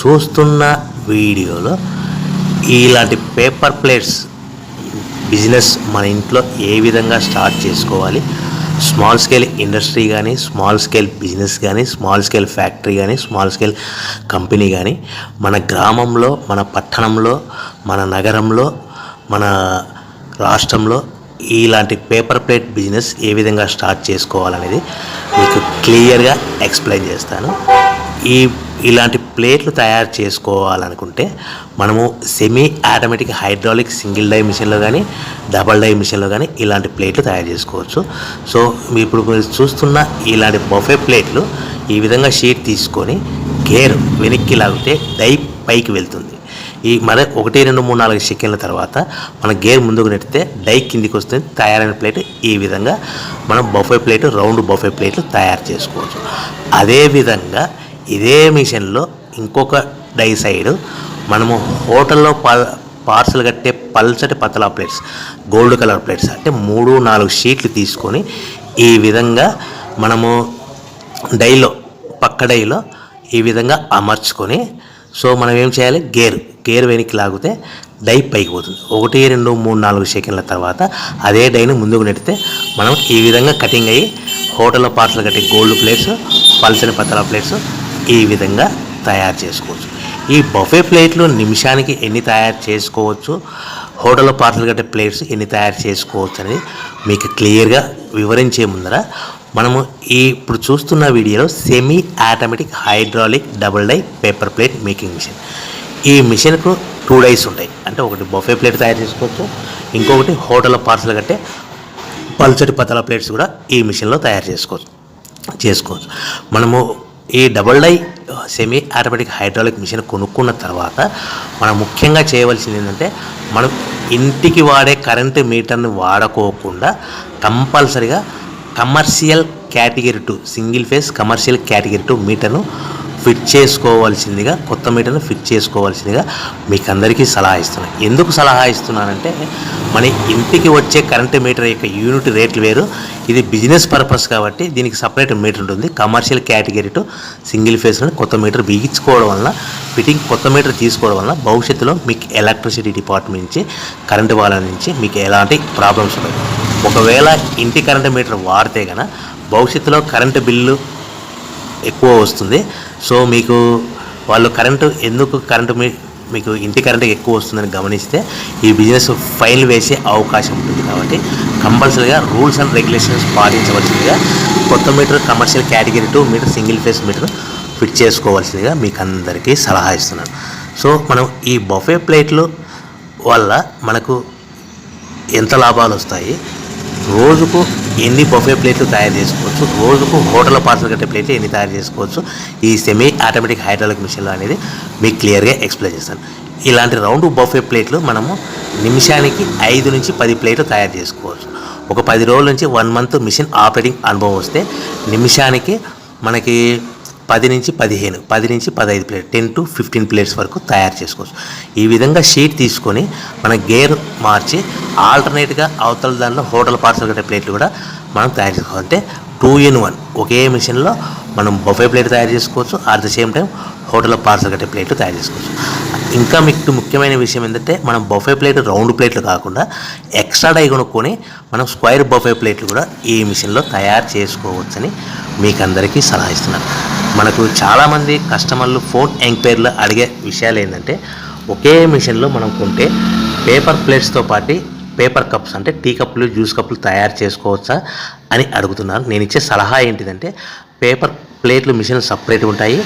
చూస్తున్న వీడియోలో ఇలాంటి పేపర్ ప్లేట్స్ బిజినెస్ మన ఇంట్లో ఏ విధంగా స్టార్ట్ చేసుకోవాలి, స్మాల్ స్కేల్ ఇండస్ట్రీ కానీ, స్మాల్ స్కేల్ బిజినెస్ కానీ, స్మాల్ స్కేల్ ఫ్యాక్టరీ కానీ, స్మాల్ స్కేల్ కంపెనీ కానీ, మన గ్రామంలో, మన పట్టణంలో, మన నగరంలో, మన రాష్ట్రంలో ఇలాంటి పేపర్ ప్లేట్ బిజినెస్ ఏ విధంగా స్టార్ట్ చేసుకోవాలనేది మీకు క్లియర్గా ఎక్స్ప్లెయిన్ చేస్తాను. ఇలాంటి ప్లేట్లు తయారు చేసుకోవాలనుకుంటే మనము semi automatic hydraulic single die మిషన్లో కానీ, డబల్ డై మిషన్లో కానీ ఇలాంటి ప్లేట్లు తయారు చేసుకోవచ్చు. సో ఇప్పుడు మీరు చూస్తున్న ఇలాంటి బఫే ప్లేట్లు ఈ విధంగా షీట్ తీసుకొని గేర్ వెనక్కి లాగితే డై పైకి వెళ్తుంది. ఈ మన 1, 2, 3, 4 సెకండ్ల తర్వాత మన గేర్ ముందుకు నెట్టితే డై కిందికి వస్తుంది. తయారైన ప్లేట్ ఈ విధంగా మనం బఫే ప్లేట్, రౌండ్ బఫే ప్లేట్లు తయారు చేసుకోవచ్చు. అదేవిధంగా ఇదే మిషన్లో ఇంకొక డై సైడు మనము హోటల్లో పార్సల్ కట్టే పల్చటి పతలా ప్లేట్స్, గోల్డ్ కలర్ ప్లేట్స్ అంటే 3, 4 షీట్లు తీసుకొని ఈ విధంగా మనము డైలో, పక్క డైలో ఈ విధంగా అమర్చుకొని, సో మనం ఏం చేయాలి, గేర్ వెనక్కి లాగితే డై పైకి పోతుంది. 1, 2, 3, 4 సెకండ్ల తర్వాత అదే డైని ముందుకు నెట్టితే మనం ఈ విధంగా కటింగ్ అయ్యి హోటల్లో పార్సల్ కట్టే గోల్డ్ ప్లేట్స్, పల్చని పతలా ప్లేట్స్ ఈ విధంగా తయారు చేసుకోవచ్చు. ఈ బఫే ప్లేట్లు నిమిషానికి ఎన్ని తయారు చేసుకోవచ్చు, హోటల్లో పార్సల్ కట్టే ప్లేట్స్ ఎన్ని తయారు చేసుకోవచ్చు అనేది మీకు క్లియర్గా వివరించే ముందర మనము ఇప్పుడు చూస్తున్న వీడియోలో semi automatic hydraulic double die paper plate making machine. ఈ మిషన్కు 2 డైస్ ఉంటాయి. అంటే ఒకటి బఫే ప్లేట్ తయారు చేసుకోవచ్చు, ఇంకొకటి హోటల్లో పార్సల్ కట్టే పల్చటి పతలా ప్లేట్స్ కూడా ఈ మిషన్లో తయారు చేసుకోవచ్చు. మనము ఈ double die semi automatic hydraulic machine కొనుక్కున్న తర్వాత మనం ముఖ్యంగా చేయవలసింది ఏంటంటే, మనం ఇంటికి వాడే కరెంటు మీటర్ని వాడుకోకుండా కంపల్సరిగా commercial category 2 single phase commercial category 2 మీటర్ను ఫిట్ చేసుకోవాల్సిందిగా, కొత్త మీటర్ను ఫిట్ చేసుకోవాల్సిందిగా మీకు అందరికీ సలహా ఇస్తున్నాను. ఎందుకు సలహా ఇస్తున్నానంటే, మన ఇంటికి వచ్చే కరెంటు మీటర్ యొక్క యూనిట్ రేట్లు వేరు. ఇది బిజినెస్ పర్పస్ కాబట్టి దీనికి సపరేట్ మీటర్ ఉంటుంది. కమర్షియల్ కేటగిరీ 2 సింగిల్ ఫేస్లో కొత్త మీటర్ బిగించుకోవడం వలన, ఫిట్టింగ్ కొత్త మీటర్ తీసుకోవడం వలన భవిష్యత్తులో మీకు ఎలక్ట్రిసిటీ డిపార్ట్మెంట్ నుంచి, కరెంటు వాళ్ళ నుంచి మీకు ఎలాంటి ప్రాబ్లమ్స్ ఉండవు. ఒకవేళ ఇంటి కరెంటు మీటర్ వాడితే కనుక భవిష్యత్తులో కరెంటు బిల్లు ఎక్కువ వస్తుంది. సో మీకు వాళ్ళు మీకు ఇంటి కరెంటు ఎక్కువ వస్తుందని గమనిస్తే ఈ బిజినెస్ ఫైల్ వేసే అవకాశం ఉంటుంది. కాబట్టి కంపల్సరీగా రూల్స్ అండ్ రెగ్యులేషన్స్ పాటించవలసిందిగా కొత్త meter commercial category 2 meter single phase meter fit చేసుకోవాల్సిందిగా మీకు అందరికీ సలహా ఇస్తున్నాను. సో మనం ఈ బఫే ప్లేట్లు వల్ల మనకు ఎంత లాభాలు వస్తాయి, రోజుకు ఎన్ని బఫే ప్లేట్లు తయారు చేసుకోవచ్చు, రోజుకు హోటల్లో పార్సల్ కట్టే ప్లేట్లు ఎన్ని తయారు చేసుకోవచ్చు, ఈ సెమీ ఆటోమేటిక్ హైడ్రాలిక్ మిషన్లో అనేది మీకు క్లియర్గా ఎక్స్ప్లెయిన్ చేస్తాను. ఇలాంటి రౌండ్ బఫే ప్లేట్లు మనము నిమిషానికి 5 నుంచి 10 ప్లేట్లు తయారు చేసుకోవచ్చు. ఒక 10 రోజుల నుంచి 1 మంత్ మిషన్ ఆపరేటింగ్ అనుభవం వస్తే నిమిషానికి మనకి 10 నుంచి 15 ప్లేట్, 10 to 15 ప్లేట్స్ వరకు తయారు చేసుకోవచ్చు. ఈ విధంగా షీట్ తీసుకొని మన గేర్ మార్చి ఆల్టర్నేట్గా అవతల దాంట్లో హోటల్ పార్సల్ కట్టే ప్లేట్లు కూడా మనం తయారు చేసుకోవాలి. అంటే 2 in 1 ఒకే మిషన్లో మనం బఫే ప్లేట్ తయారు చేసుకోవచ్చు, అట్ ద సేమ్ టైం హోటల్లో పార్సల్ కట్టే ప్లేట్లు తయారు చేసుకోవచ్చు. ఇంకా మీకు ముఖ్యమైన విషయం ఏంటంటే, మనం బఫే ప్లేట్ రౌండ్ ప్లేట్లు కాకుండా ఎక్స్ట్రా డై కొనుక్కొని మనం స్క్వేర్ బఫే ప్లేట్లు కూడా ఈ మిషన్లో తయారు చేసుకోవచ్చని మీకు అందరికీ సలహా ఇస్తున్నాను. మనకు చాలామంది కస్టమర్లు ఫోన్ ఎంక్వైరీలో అడిగే విషయాలు ఏంటంటే, ఒకే మిషన్లో మనం కొంటే పేపర్ ప్లేట్స్తో పాటు పేపర్ కప్స్ అంటే టీ కప్పులు, జ్యూస్ కప్పులు తయారు చేసుకోవచ్చా అని అడుగుతున్నారు. నేను ఇచ్చే సలహా ఏంటిదంటే, పేపర్ ప్లేట్లు మిషన్లు సపరేట్ ఉంటాయి,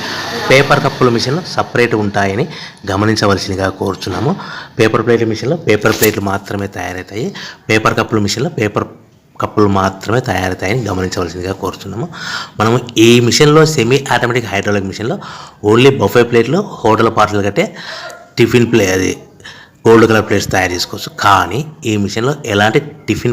పేపర్ కప్పుల మిషన్లు సపరేట్ ఉంటాయని గమనించవలసిందిగా కోరుచున్నాము. పేపర్ ప్లేట్ల మిషన్లో పేపర్ ప్లేట్లు మాత్రమే తయారవుతాయి, పేపర్ కప్పుల మిషన్లో పేపర్ కప్పులు మాత్రమే తయారవుతాయని గమనించవలసిందిగా కోరుతున్నాము. మనము ఈ మిషన్లో సెమీ ఆటోమేటిక్ హైడ్రాలిక్ మిషన్లో ఓన్లీ బఫే ప్లేట్లు, హోటల్ పార్సల్ కట్టే టిఫిన్ గోల్డ్ కలర్ ప్లేట్స్ తయారు చేసుకోవచ్చు. కానీ ఈ మిషన్లో ఎలాంటి టిఫిన్